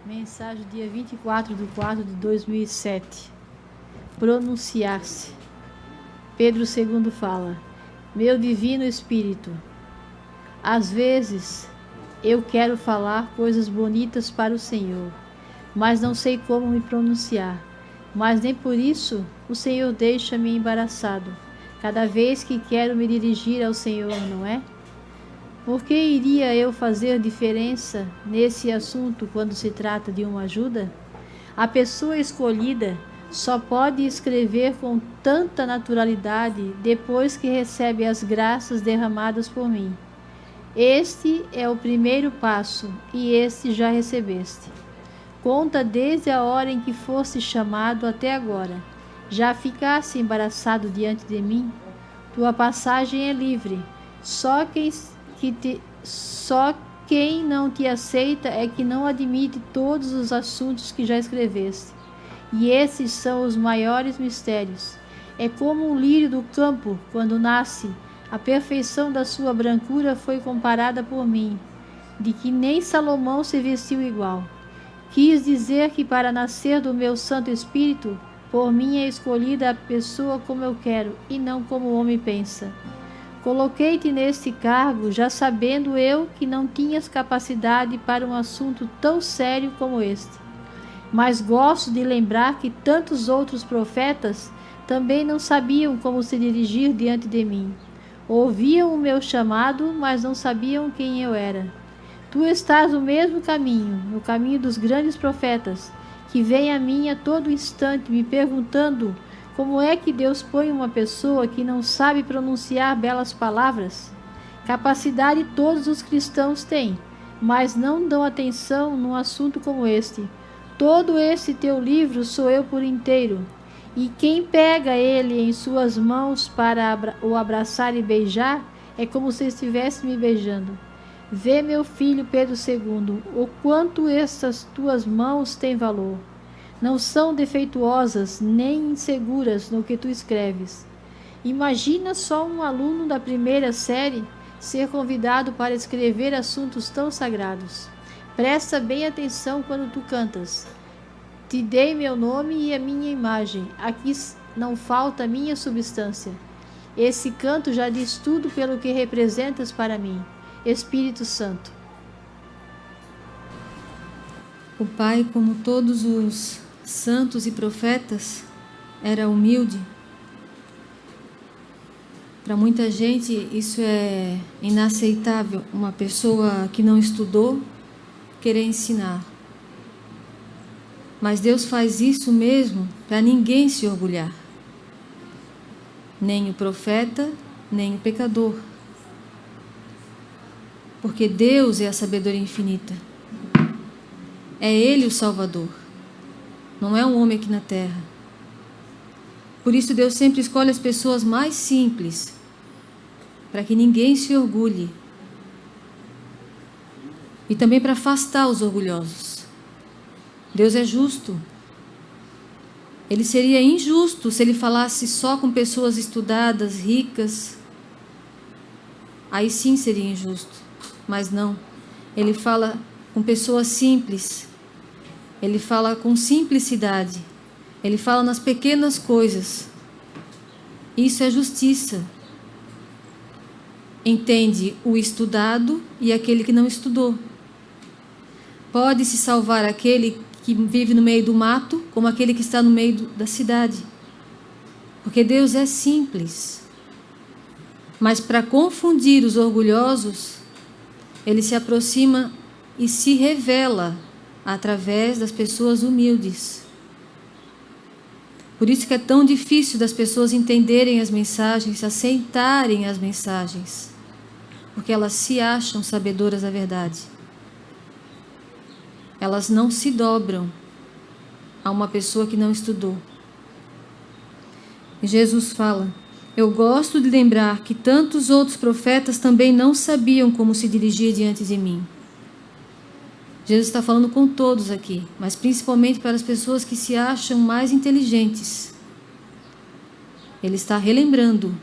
Mensagem dia 24/4/2007. Pronunciar-se. Pedro II fala: meu divino Espírito, às vezes eu quero falar coisas bonitas para o Senhor, mas não sei como me pronunciar. Mas nem por isso o Senhor deixa-me embaraçado cada vez que quero me dirigir ao Senhor, não é? Por que iria eu fazer diferença nesse assunto quando se trata de uma ajuda? A pessoa escolhida só pode escrever com tanta naturalidade depois que recebe as graças derramadas por mim. Este é o primeiro passo, e este já recebeste. Conta desde a hora em que foste chamado até agora. Já ficaste embaraçado diante de mim? Tua passagem é livre. Só quem não te aceita é que não admite todos os assuntos que já escreveste. E esses são os maiores mistérios. É como um lírio do campo, quando nasce, a perfeição da sua brancura foi comparada por mim, de que nem Salomão se vestiu igual. Quis dizer que para nascer do meu Santo Espírito, por mim é escolhida a pessoa como eu quero, e não como o homem pensa. Coloquei-te neste cargo, já sabendo eu que não tinhas capacidade para um assunto tão sério como este. Mas gosto de lembrar que tantos outros profetas também não sabiam como se dirigir diante de mim. Ouviam o meu chamado, mas não sabiam quem eu era. Tu estás no mesmo caminho, no caminho dos grandes profetas, que vêm a mim a todo instante me perguntando como é que Deus põe uma pessoa que não sabe pronunciar belas palavras. Capacidade todos os cristãos têm, mas não dão atenção num assunto como este. Todo esse teu livro sou eu por inteiro, e quem pega ele em suas mãos para o abraçar e beijar, é como se estivesse me beijando. Vê, meu filho Pedro II, o quanto estas tuas mãos têm valor. Não são defeituosas nem inseguras no que tu escreves. Imagina só um aluno da primeira série ser convidado para escrever assuntos tão sagrados. Presta bem atenção quando tu cantas. Te dei meu nome e a minha imagem. Aqui não falta a minha substância. Esse canto já diz tudo pelo que representas para mim, Espírito Santo. O pai, como todos os santos e profetas, era humilde. Para muita gente isso é inaceitável, uma pessoa que não estudou querer ensinar. Mas Deus faz isso mesmo para ninguém se orgulhar. Nem o profeta, nem o pecador. Porque Deus é a sabedoria infinita. É Ele o Salvador. Não é um homem aqui na terra. Por isso Deus sempre escolhe as pessoas mais simples, para que ninguém se orgulhe. E também para afastar os orgulhosos. Deus é justo. Ele seria injusto se ele falasse só com pessoas estudadas, ricas. Aí sim seria injusto. Mas não. Ele fala com pessoas simples. Ele fala com simplicidade. Ele fala nas pequenas coisas. Isso é justiça. Entende o estudado e aquele que não estudou. Pode se salvar aquele que vive no meio do mato, como aquele que está no meio da cidade. Porque Deus é simples. Mas para confundir os orgulhosos, Ele se aproxima e se revela através das pessoas humildes. Por isso que é tão difícil das pessoas entenderem as mensagens, aceitarem as mensagens. Porque elas se acham sabedoras da verdade. Elas não se dobram a uma pessoa que não estudou. E Jesus fala: eu gosto de lembrar que tantos outros profetas também não sabiam como se dirigir diante de mim. Jesus está falando com todos aqui, mas principalmente para as pessoas que se acham mais inteligentes. Ele está relembrando.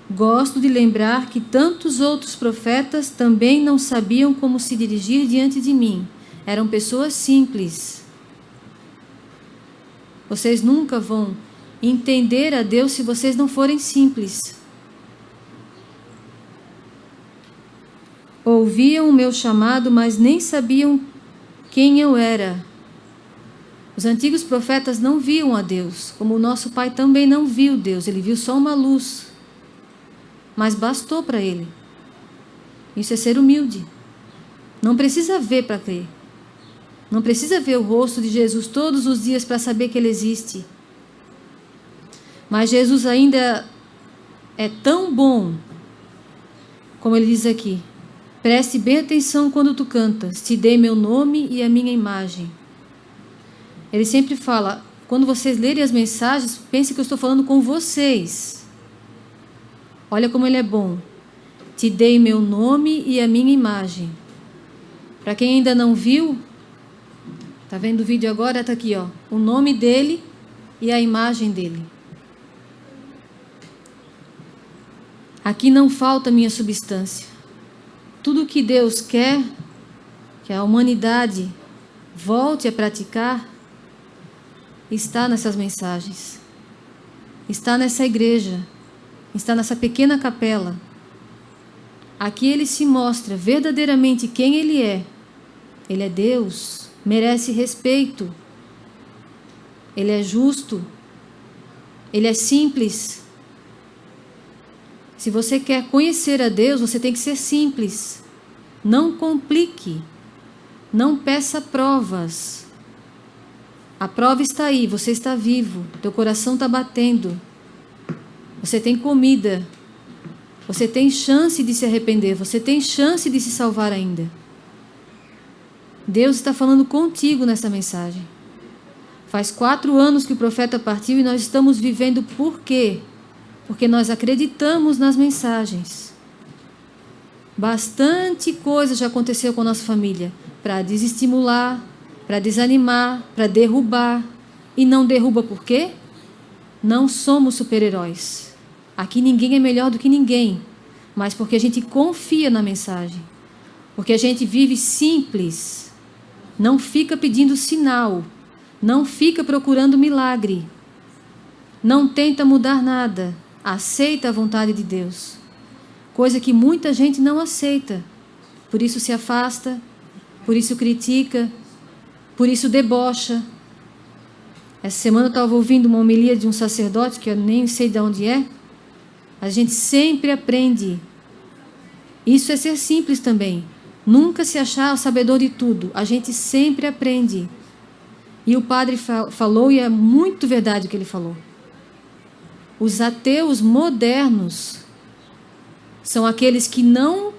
Gosto de lembrar que tantos outros profetas também não sabiam como se dirigir diante de mim. Eram pessoas simples. Vocês nunca vão entender a Deus se vocês não forem simples. Ouviam o meu chamado, mas nem sabiam quem eu era. Os antigos profetas não viam a Deus, como o nosso pai também não viu Deus. Ele viu só uma luz, mas bastou para ele. Isso é ser humilde. Não precisa ver para crer. Não precisa ver o rosto de Jesus todos os dias para saber que Ele existe. Mas Jesus ainda é tão bom, como Ele diz aqui. Preste bem atenção quando tu cantas. Te dei meu nome e a minha imagem. Ele sempre fala, quando vocês lerem as mensagens, pense que eu estou falando com vocês. Olha como Ele é bom. Te dei meu nome e a minha imagem. Para quem ainda não viu, está vendo o vídeo agora? Está aqui, ó, o nome dele e a imagem dele. Aqui não falta minha substância. Tudo o que Deus quer que a humanidade volte a praticar está nessas mensagens. Está nessa igreja. Está nessa pequena capela. Aqui Ele se mostra verdadeiramente quem Ele é. Ele é Deus, merece respeito. Ele é justo. Ele é simples. Se você quer conhecer a Deus, você tem que ser simples. Não complique. Não peça provas. A prova está aí, você está vivo, teu coração está batendo. Você tem comida. Você tem chance de se arrepender, você tem chance de se salvar ainda. Deus está falando contigo nessa mensagem. Faz 4 anos que o profeta partiu e nós estamos vivendo por quê? Porque nós acreditamos nas mensagens. Bastante coisa já aconteceu com a nossa família para desestimular, para desanimar, para derrubar. E não derruba por quê? Não somos super-heróis. Aqui ninguém é melhor do que ninguém, mas porque a gente confia na mensagem. Porque a gente vive simples. Não fica pedindo sinal. Não fica procurando milagre. Não tenta mudar nada. Aceita a vontade de Deus. Coisa que muita gente não aceita. Por isso se afasta, por isso critica, por isso debocha. Essa semana eu estava ouvindo uma homilia de um sacerdote, que eu nem sei de onde é. A gente sempre aprende. Isso é ser simples também. Nunca se achar o sabedor de tudo. A gente sempre aprende. E o padre falou, e é muito verdade o que ele falou. Os ateus modernos são aqueles que não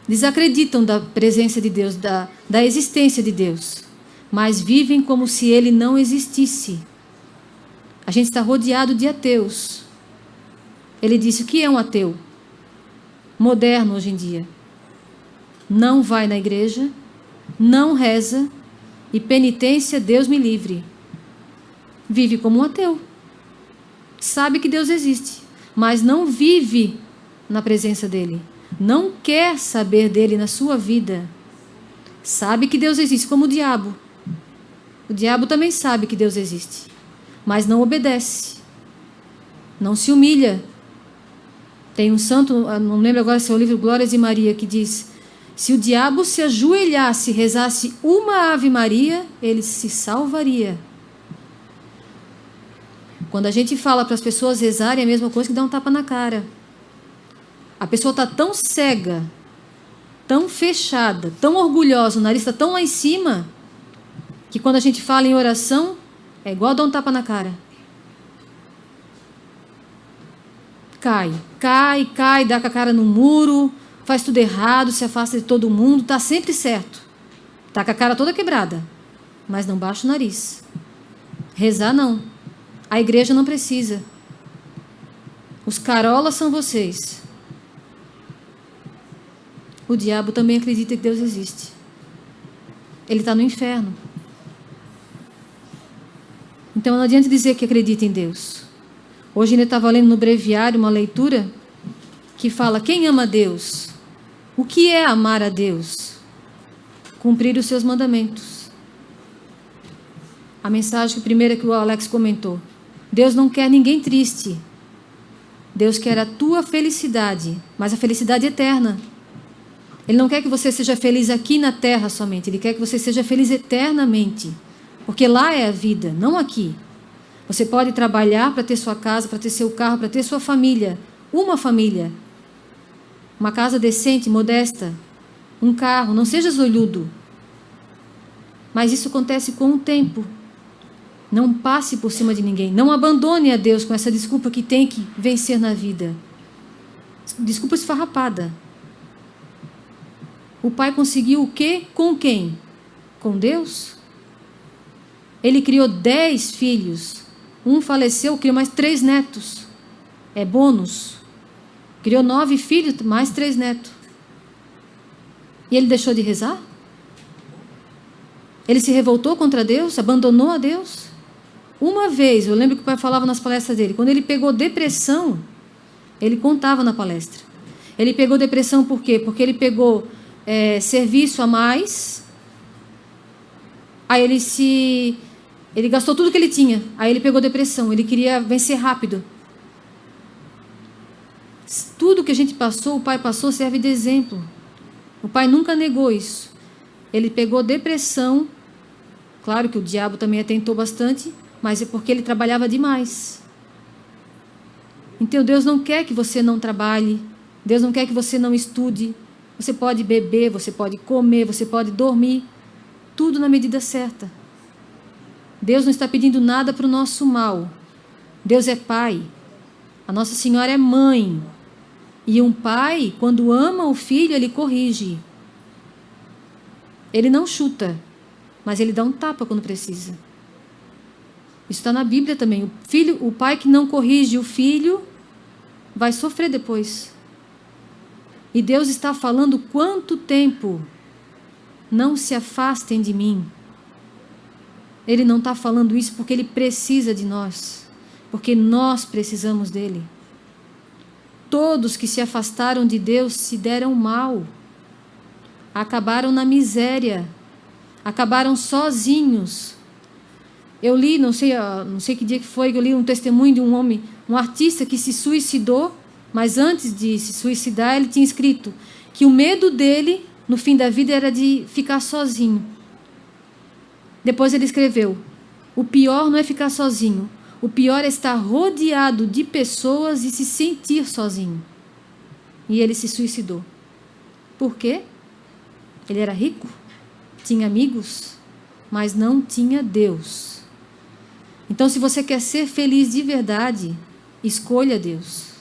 desacreditam da presença de Deus, da existência de Deus, mas vivem como se Ele não existisse. A gente está rodeado de ateus. Ele disse, o que é um ateu? Moderno hoje em dia. Não vai na igreja, não reza, e penitência, Deus me livre. Vive como um ateu. Sabe que Deus existe, mas não vive na presença dele. Não quer saber dele na sua vida. Sabe que Deus existe, como o diabo. O diabo também sabe que Deus existe, mas não obedece. Não se humilha. Tem um santo, não lembro agora se é o livro Glórias de Maria, que diz, se o diabo se ajoelhasse e rezasse uma Ave Maria, ele se salvaria. Quando a gente fala para as pessoas rezarem, é a mesma coisa que dar um tapa na cara. A pessoa está tão cega, tão fechada, tão orgulhosa, o nariz está tão lá em cima, que quando a gente fala em oração, é igual dar um tapa na cara. Cai, dá com a cara no muro, faz tudo errado, se afasta de todo mundo, está sempre certo. Está com a cara toda quebrada, mas não baixa o nariz. Rezar não. A igreja não precisa. Os carolas são vocês. O diabo também acredita que Deus existe. Ele está no inferno. Então não adianta dizer que acredita em Deus. Hoje ainda estava lendo no breviário uma leitura que fala, quem ama Deus? O que é amar a Deus? cumprir os seus mandamentos. A mensagem primeira que o Alex comentou. Deus não quer ninguém triste. Deus quer a tua felicidade, mas a felicidade eterna. Ele não quer que você seja feliz aqui na terra somente. Ele quer que você seja feliz eternamente. Porque lá é a vida, não aqui. Você pode trabalhar para ter sua casa, para ter seu carro, para ter sua família. Uma família. Uma casa decente, modesta. Um carro. Não seja olhudo. Mas isso acontece com o tempo. Não passe por cima de ninguém. Não abandone a Deus com essa desculpa que tem que vencer na vida. Desculpa esfarrapada. O pai conseguiu o quê? Com quem? Com Deus? Ele criou 10 filhos. Um faleceu, criou mais 3 netos. É bônus. Criou 9 filhos, mais 3 netos. E ele deixou de rezar? Ele se revoltou contra Deus? Abandonou a Deus? Uma vez, eu lembro que o pai falava nas palestras dele, quando ele pegou depressão, ele contava na palestra. Ele pegou depressão por quê? Porque ele pegou serviço a mais, aí ele gastou tudo que ele tinha, aí ele pegou depressão, ele queria vencer rápido. Tudo que a gente passou, o pai passou, serve de exemplo. O pai nunca negou isso. Ele pegou depressão, claro que o diabo também atentou bastante, mas é porque ele trabalhava demais. Então Deus não quer que você não trabalhe, Deus não quer que você não estude. Você pode beber, você pode comer, você pode dormir, tudo na medida certa. Deus não está pedindo nada para o nosso mal. Deus é pai. A Nossa Senhora é mãe. E um pai, quando ama o filho, ele corrige. Ele não chuta, mas ele dá um tapa quando precisa. Isso está na Bíblia também. O pai que não corrige o filho vai sofrer depois. E Deus está falando quanto tempo? Não se afastem de mim. Ele não está falando isso porque Ele precisa de nós. Porque nós precisamos dEle. Todos que se afastaram de Deus se deram mal. Acabaram na miséria. Acabaram sozinhos. Eu li, não sei que dia que foi, que eu li um testemunho de um homem, um artista que se suicidou. Mas antes de se suicidar, ele tinha escrito que o medo dele, no fim da vida, era de ficar sozinho. Depois ele escreveu: o pior não é ficar sozinho, o pior é estar rodeado de pessoas e se sentir sozinho. E ele se suicidou. Por quê? Ele era rico, tinha amigos, mas não tinha Deus. Então, se você quer ser feliz de verdade, escolha Deus.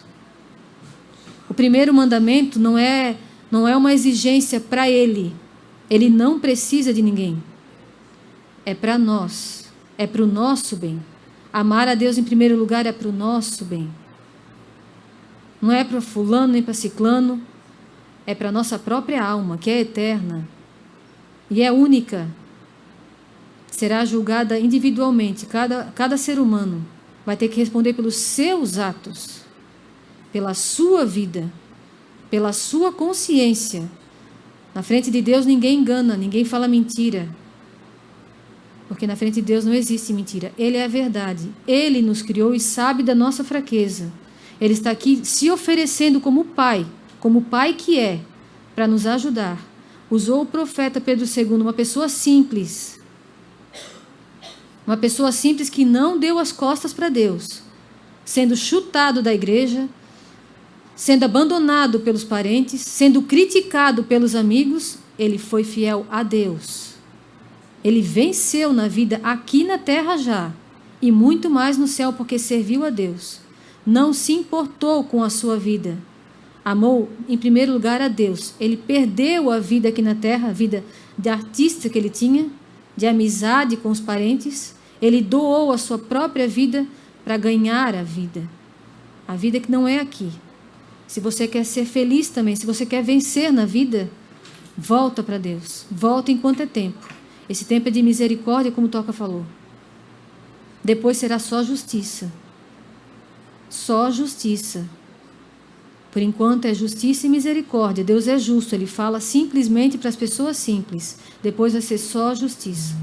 O primeiro mandamento não é uma exigência para ele. Ele não precisa de ninguém. É para nós. É para o nosso bem. Amar a Deus em primeiro lugar é para o nosso bem. Não é para fulano nem para ciclano. É para a nossa própria alma, que é eterna. E é única. Será julgada individualmente. Cada ser humano vai ter que responder pelos seus atos. Pela sua vida, pela sua consciência. Na frente de Deus ninguém engana, ninguém fala mentira. Porque na frente de Deus não existe mentira. Ele é a verdade. Ele nos criou e sabe da nossa fraqueza. Ele está aqui se oferecendo como pai que é, para nos ajudar. Usou o profeta Pedro II, uma pessoa simples. Uma pessoa simples que não deu as costas para Deus. Sendo chutado da igreja, sendo abandonado pelos parentes, sendo criticado pelos amigos, ele foi fiel a Deus. Ele venceu na vida aqui na terra já, e muito mais no céu porque serviu a Deus. Não se importou com a sua vida. Amou em primeiro lugar a Deus. Ele perdeu a vida aqui na terra, a vida de artista que ele tinha, de amizade com os parentes. Ele doou a sua própria vida para ganhar a vida que não é aqui. Se você quer ser feliz também, se você quer vencer na vida, volta para Deus. Volta enquanto é tempo. Esse tempo é de misericórdia, como Toca falou. Depois será só justiça. Só justiça. Por enquanto é justiça e misericórdia. Deus é justo, Ele fala simplesmente para as pessoas simples. Depois vai ser só justiça.